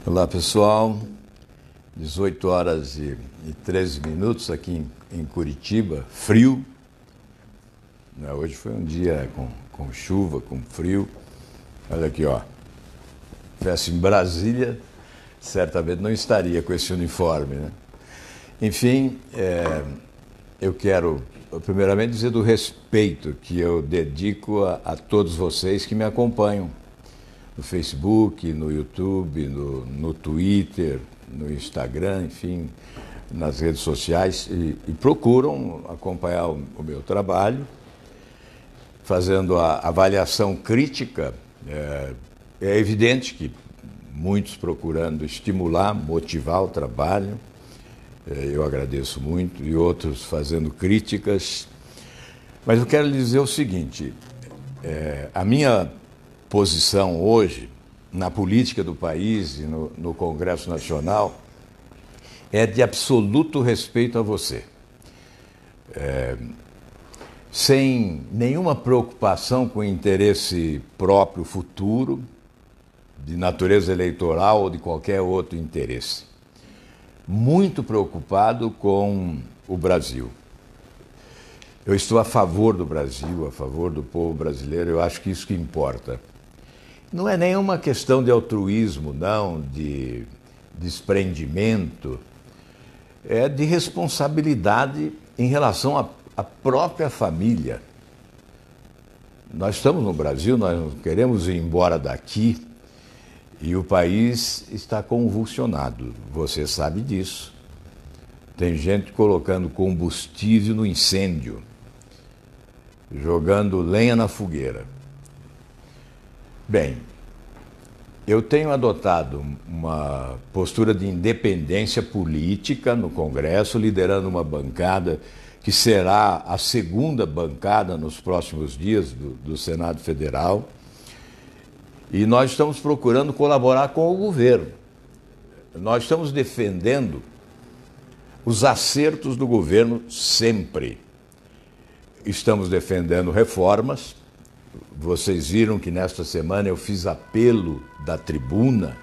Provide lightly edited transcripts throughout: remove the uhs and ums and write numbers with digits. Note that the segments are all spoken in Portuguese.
Olá pessoal, 18 horas e 13 minutos aqui em Curitiba, frio. Hoje foi um dia com chuva, com frio. Olha aqui, ó. Se estivesse em Brasília, certamente não estaria com esse uniforme, né? Enfim, eu quero primeiramente dizer do respeito que eu dedico a todos vocês que me acompanham no Facebook, no YouTube, no Twitter, no Instagram, enfim, nas redes sociais e procuram acompanhar o meu trabalho, fazendo a avaliação crítica. É evidente que muitos procurando estimular, motivar o trabalho, eu agradeço muito, e outros fazendo críticas. Mas eu quero lhe dizer o seguinte, a minha posição hoje na política do país e no Congresso Nacional é de absoluto respeito a você. Sem nenhuma preocupação com o interesse próprio futuro, de natureza eleitoral ou de qualquer outro interesse. Muito preocupado com o Brasil. Eu estou a favor do Brasil, a favor do povo brasileiro, eu acho que isso que importa. Não é nenhuma questão de altruísmo, não, de desprendimento, é de responsabilidade em relação à própria família. Nós estamos no Brasil, nós não queremos ir embora daqui e o país está convulsionado, você sabe disso. Tem gente colocando combustível no incêndio, jogando lenha na fogueira. Bem, eu tenho adotado uma postura de independência política no Congresso, liderando uma bancada que será a segunda bancada nos próximos dias do Senado Federal. E nós estamos procurando colaborar com o governo. Nós estamos defendendo os acertos do governo sempre. Estamos defendendo reformas. Vocês viram que nesta semana eu fiz apelo da tribuna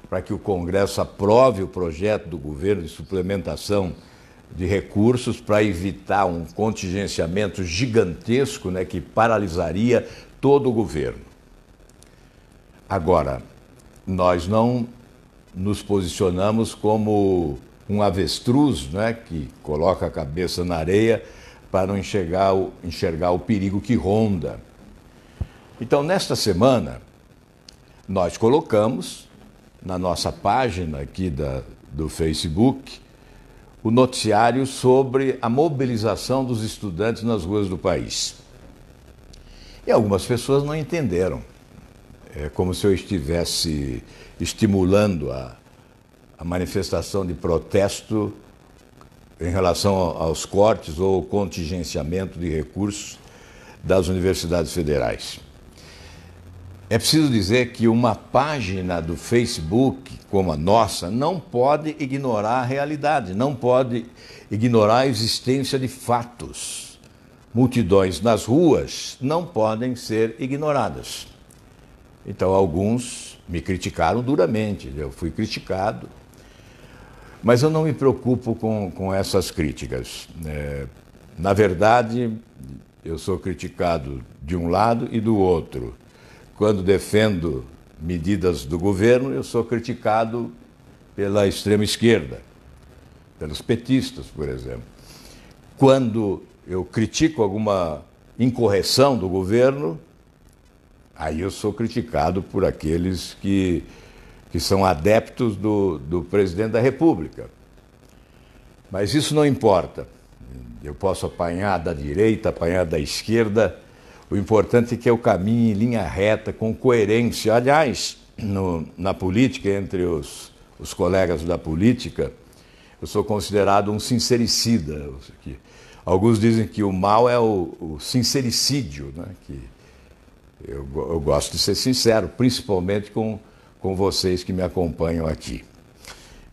para que o Congresso aprove o projeto do governo de suplementação de recursos para evitar um contingenciamento gigantesco, né, que paralisaria todo o governo. Agora, nós não nos posicionamos como um avestruz, né, que coloca a cabeça na areia para não enxergar o perigo que ronda. Então, nesta semana, nós colocamos na nossa página aqui do Facebook o noticiário sobre a mobilização dos estudantes nas ruas do país. E algumas pessoas não entenderam. É como se eu estivesse estimulando a manifestação de protesto em relação aos cortes ou contingenciamento de recursos das universidades federais. É preciso dizer que uma página do Facebook como a nossa não pode ignorar a realidade, não pode ignorar a existência de fatos. Multidões nas ruas não podem ser ignoradas. Então, alguns me criticaram duramente, eu fui criticado, mas eu não me preocupo com essas críticas. Na verdade, eu sou criticado de um lado e do outro. Quando defendo medidas do governo, eu sou criticado pela extrema esquerda, pelos petistas, por exemplo. Quando eu critico alguma incorreção do governo, aí eu sou criticado por aqueles que são adeptos do presidente da República. Mas isso não importa. Eu posso apanhar da direita, apanhar da esquerda. O importante é que eu caminhe em linha reta, com coerência. Aliás, na política, entre os colegas da política, eu sou considerado um sincericida. Alguns dizem que o mal é o sincericídio, né? Que eu gosto de ser sincero, principalmente com vocês que me acompanham aqui.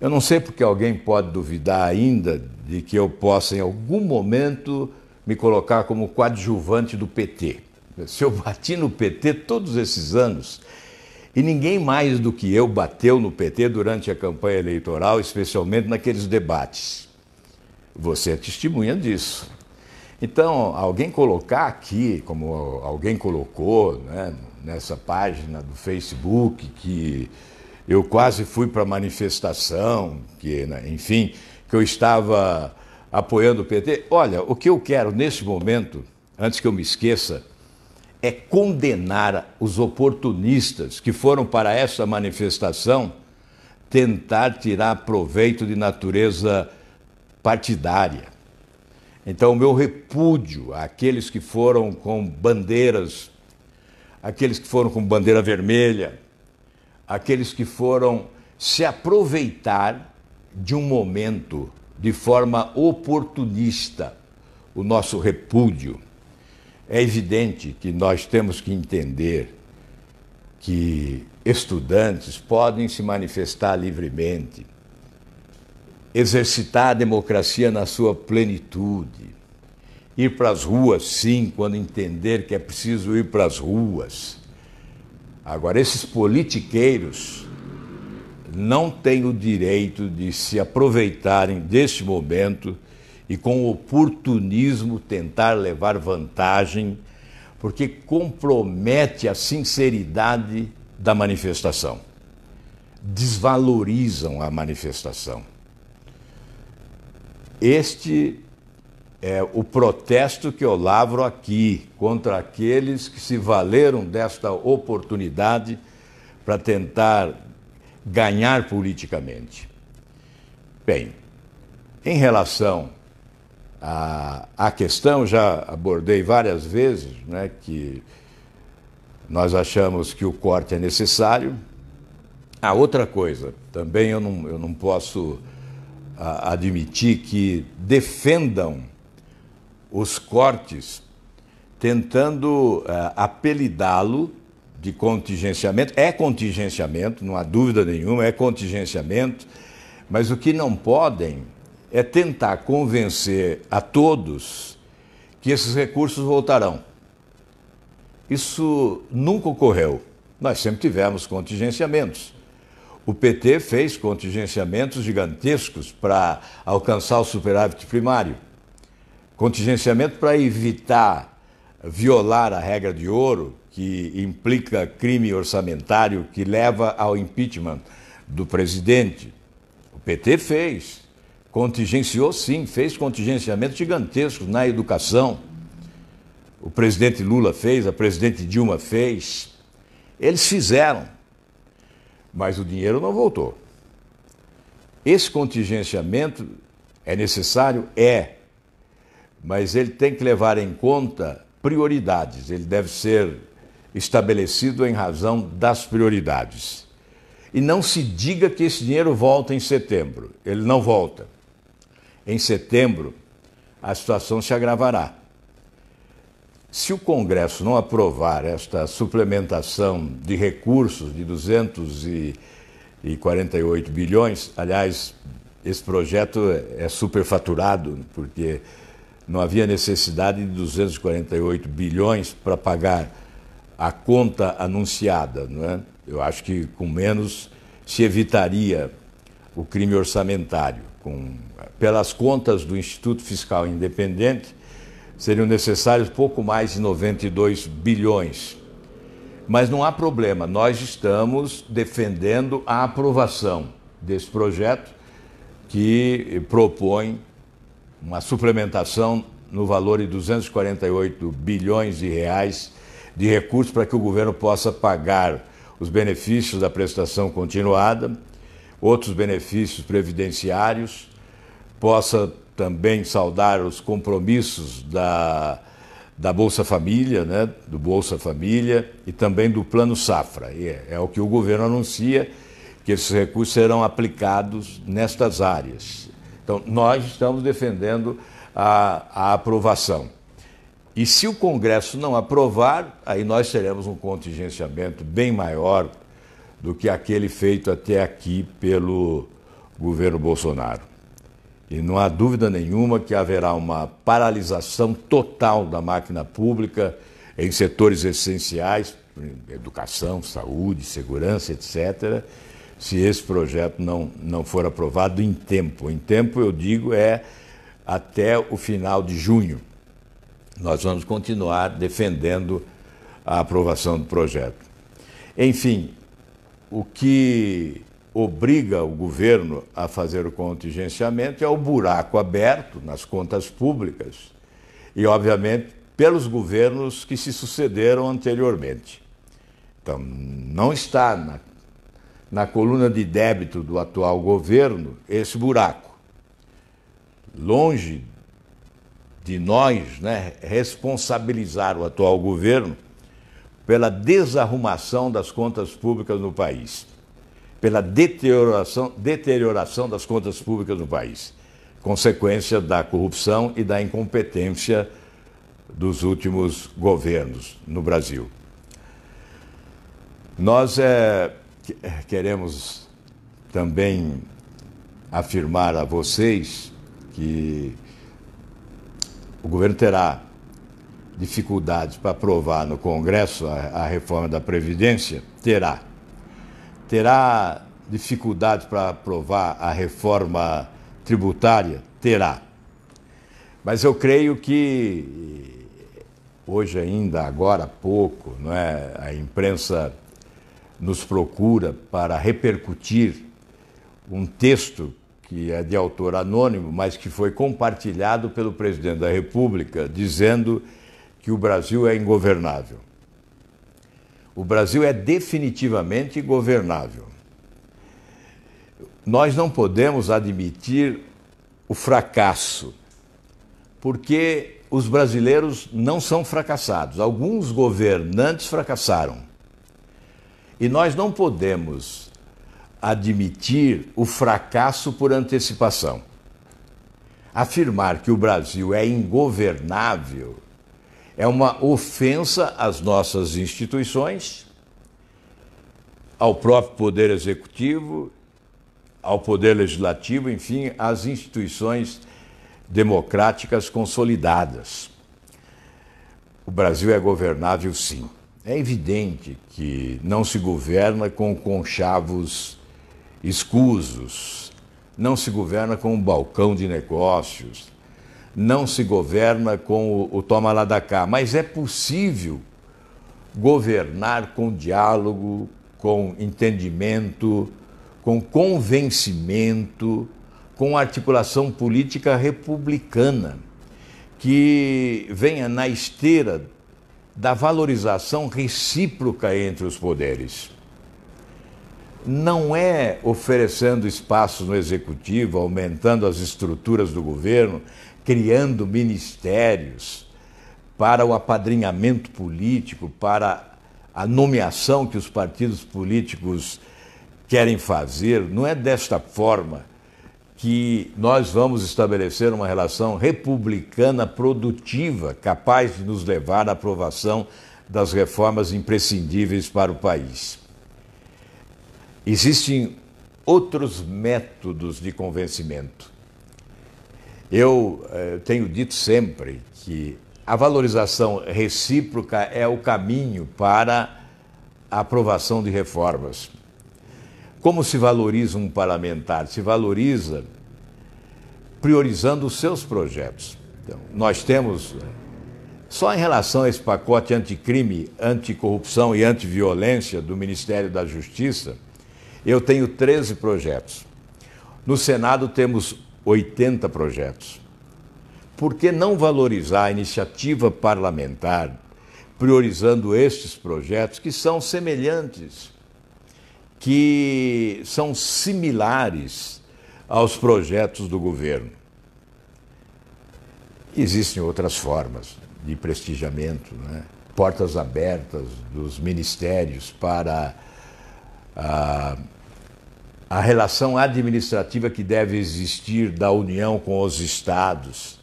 Eu não sei porque alguém pode duvidar ainda de que eu possa, em algum momento, me colocar como coadjuvante do PT. Se eu bati no PT todos esses anos, E ninguém mais do que eu bateu no PT durante a campanha eleitoral, especialmente naqueles debates. Você é testemunha disso. Então, alguém colocar aqui, como alguém colocou, né, nessa página do Facebook, que eu quase fui para a manifestação, que, enfim, que eu estava apoiando o PT. Olha, o que eu quero nesse momento, antes que eu me esqueça, é condenar os oportunistas que foram para essa manifestação tentar tirar proveito de natureza partidária. Então, o meu repúdio àqueles que foram com bandeiras, aqueles que foram com bandeira vermelha, aqueles que foram se aproveitar de um momento de forma oportunista, o nosso repúdio. É evidente que nós temos que entender que estudantes podem se manifestar livremente, exercitar a democracia na sua plenitude, ir para as ruas, sim, quando entender que é preciso ir para as ruas. Agora, esses politiqueiros não têm o direito de se aproveitarem deste momento e com oportunismo tentar levar vantagem, porque compromete a sinceridade da manifestação. Desvalorizam a manifestação. Este é o protesto que eu lavro aqui contra aqueles que se valeram desta oportunidade para tentar ganhar politicamente. Bem, em relação à questão, já abordei várias vezes, né, que nós achamos que o corte é necessário. Outra coisa, também eu não posso admitir que defendam os cortes tentando apelidá-lo de contingenciamento. É contingenciamento, não há dúvida nenhuma, é contingenciamento, mas o que não podem é tentar convencer a todos que esses recursos voltarão. Isso nunca ocorreu. Nós sempre tivemos contingenciamentos. O PT fez contingenciamentos gigantescos para alcançar o superávit primário. Contingenciamento para evitar violar a regra de ouro, que implica crime orçamentário, que leva ao impeachment do presidente. O PT fez. Contingenciou, sim, fez contingenciamentos gigantescos na educação. O presidente Lula fez, a presidente Dilma fez. Eles fizeram, mas o dinheiro não voltou. Esse contingenciamento é necessário? É, mas ele tem que levar em conta prioridades. Ele deve ser estabelecido em razão das prioridades. E não se diga que esse dinheiro volta em setembro. Ele não volta. Em setembro, a situação se agravará. Se o Congresso não aprovar esta suplementação de recursos de 248 bilhões, aliás, esse projeto é superfaturado, porque não havia necessidade de 248 bilhões para pagar a conta anunciada, não é? Eu acho que com menos se evitaria o crime orçamentário. Pelas contas do Instituto Fiscal Independente, seriam necessários pouco mais de 92 bilhões. Mas não há problema, nós estamos defendendo a aprovação desse projeto que propõe uma suplementação no valor de 248 bilhões de reais de recursos para que o governo possa pagar os benefícios da prestação continuada, outros benefícios previdenciários, possa também saldar os compromissos da Bolsa Família, né, do Bolsa Família e também do Plano Safra. E é o que o governo anuncia, que esses recursos serão aplicados nestas áreas. Então, nós estamos defendendo a aprovação. E se o Congresso não aprovar, aí nós teremos um contingenciamento bem maior do que aquele feito até aqui pelo governo Bolsonaro. E não há dúvida nenhuma que haverá uma paralisação total da máquina pública em setores essenciais, educação, saúde, segurança, etc., se esse projeto não for aprovado em tempo. Em tempo, eu digo, é até o final de junho. Nós vamos continuar defendendo a aprovação do projeto. Enfim, o que obriga o governo a fazer o contingenciamento é o buraco aberto nas contas públicas e, obviamente, pelos governos que se sucederam anteriormente. Então, não está na coluna de débito do atual governo esse buraco. Longe de nós, né, responsabilizar o atual governo pela desarrumação das contas públicas no país, pela deterioração das contas públicas no país, consequência da corrupção e da incompetência dos últimos governos no Brasil. Nós queremos também afirmar a vocês que o governo terá dificuldades para aprovar no Congresso a reforma da Previdência? Terá dificuldades para aprovar a reforma tributária? Terá. Mas eu creio que hoje ainda, agora há pouco, não é, a imprensa nos procura para repercutir um texto que é de autor anônimo, mas que foi compartilhado pelo presidente da República, dizendo que o Brasil é ingovernável. O Brasil é definitivamente ingovernável. Nós não podemos admitir o fracasso, porque os brasileiros não são fracassados. Alguns governantes fracassaram. E nós não podemos admitir o fracasso por antecipação. Afirmar que o Brasil é ingovernável é uma ofensa às nossas instituições, ao próprio Poder Executivo, ao Poder Legislativo, enfim, às instituições democráticas consolidadas. O Brasil é governável, sim. É evidente que não se governa com conchavos escusos, não se governa com um balcão de negócios, não se governa com o toma lá da cá, mas é possível governar com diálogo, com entendimento, com convencimento, com articulação política republicana, que venha na esteira da valorização recíproca entre os poderes. Não é oferecendo espaços no executivo, aumentando as estruturas do governo, criando ministérios para o apadrinhamento político, para a nomeação que os partidos políticos querem fazer. Não é desta forma que nós vamos estabelecer uma relação republicana produtiva, capaz de nos levar à aprovação das reformas imprescindíveis para o país. Existem outros métodos de convencimento. Eu tenho dito sempre que a valorização recíproca é o caminho para a aprovação de reformas. Como se valoriza um parlamentar? Se valoriza priorizando os seus projetos. Então, nós temos, só em relação a esse pacote anticrime, anticorrupção e antiviolência do Ministério da Justiça, eu tenho 13 projetos. No Senado temos 80 projetos. Por que não valorizar a iniciativa parlamentar, priorizando estes projetos que são semelhantes, que são similares aos projetos do governo? Existem outras formas de prestigiamento, né? Portas abertas dos ministérios para a relação administrativa que deve existir da União com os estados,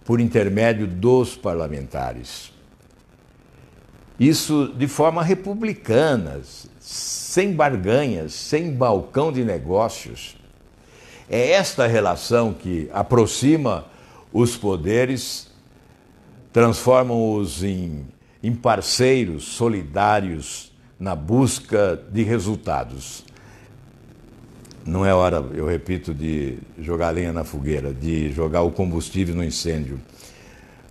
por intermédio dos parlamentares. Isso de forma republicana, sem barganhas, sem balcão de negócios. É esta relação que aproxima os poderes, transforma-os em em parceiros solidários na busca de resultados. Não é hora, eu repito, de jogar lenha na fogueira, de jogar o combustível no incêndio.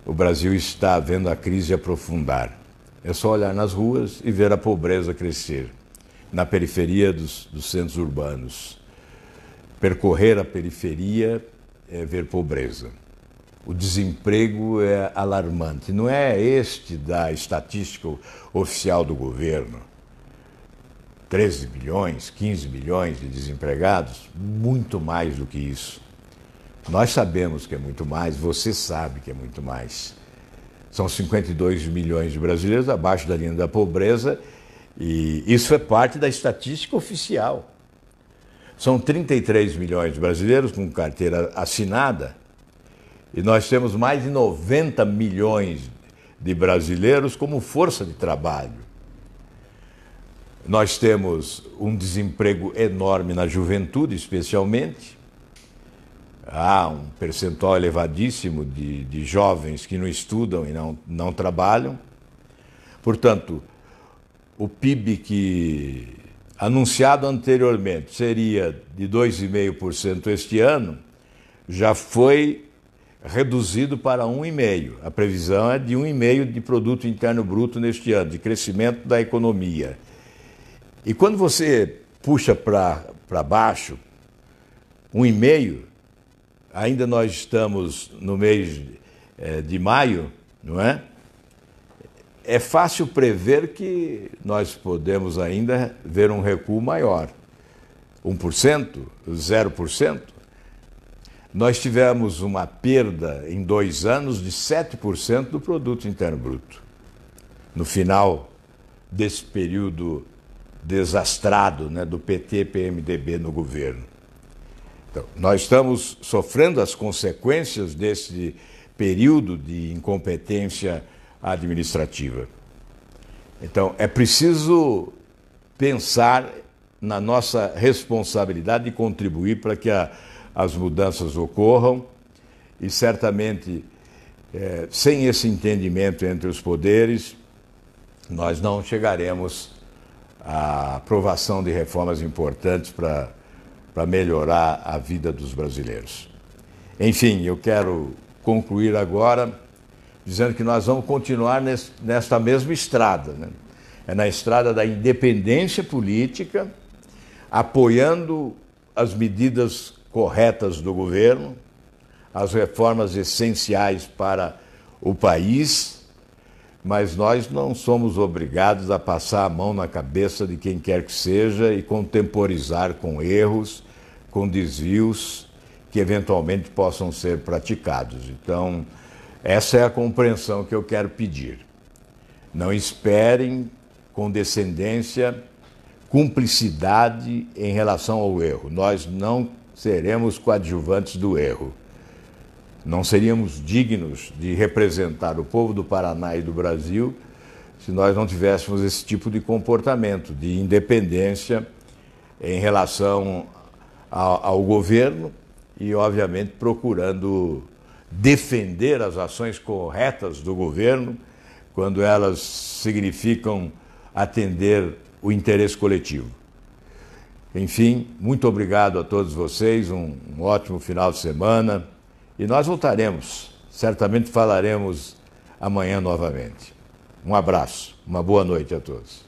O Brasil está vendo a crise aprofundar. É só olhar nas ruas e ver a pobreza crescer, na periferia dos centros urbanos. Percorrer a periferia é ver pobreza. O desemprego é alarmante. Não é este da estatística oficial do governo. 13 milhões, 15 milhões de desempregados, muito mais do que isso. Nós sabemos que é muito mais, você sabe que é muito mais. São 52 milhões de brasileiros abaixo da linha da pobreza e isso é parte da estatística oficial. São 33 milhões de brasileiros com carteira assinada e nós temos mais de 90 milhões de brasileiros como força de trabalho. Nós temos um desemprego enorme na juventude, especialmente. Há um percentual elevadíssimo de jovens que não estudam e não trabalham. Portanto, o PIB que anunciado anteriormente seria de 2,5% este ano, já foi reduzido para 1,5%. A previsão é de 1,5% de produto interno bruto neste ano, de crescimento da economia. E quando você puxa para baixo, 1,5%, ainda nós estamos no mês de maio, não é? É fácil prever que nós podemos ainda ver um recuo maior. 1%, 0%. Nós tivemos uma perda em 2 anos de 7% do produto interno bruto. No final desse período desastrado, né, do PT-PMDB no governo. Então, nós estamos sofrendo as consequências desse período de incompetência administrativa. Então, é preciso pensar na nossa responsabilidade de contribuir para que as mudanças ocorram e, certamente, sem esse entendimento entre os poderes, nós não chegaremos à aprovação de reformas importantes para melhorar a vida dos brasileiros. Enfim, eu quero concluir agora dizendo que nós vamos continuar nesta mesma estrada, né? É na estrada da independência política, apoiando as medidas corretas do governo, as reformas essenciais para o país, mas nós não somos obrigados a passar a mão na cabeça de quem quer que seja e contemporizar com erros, com desvios que eventualmente possam ser praticados. Então, essa é a compreensão que eu quero pedir. Não esperem condescendência, cumplicidade em relação ao erro. Nós não seremos coadjuvantes do erro. Não seríamos dignos de representar o povo do Paraná e do Brasil se nós não tivéssemos esse tipo de comportamento, de independência em relação ao governo e, obviamente, procurando defender as ações corretas do governo quando elas significam atender o interesse coletivo. Enfim, muito obrigado a todos vocês, um ótimo final de semana. E nós voltaremos, certamente falaremos amanhã novamente. Um abraço, uma boa noite a todos.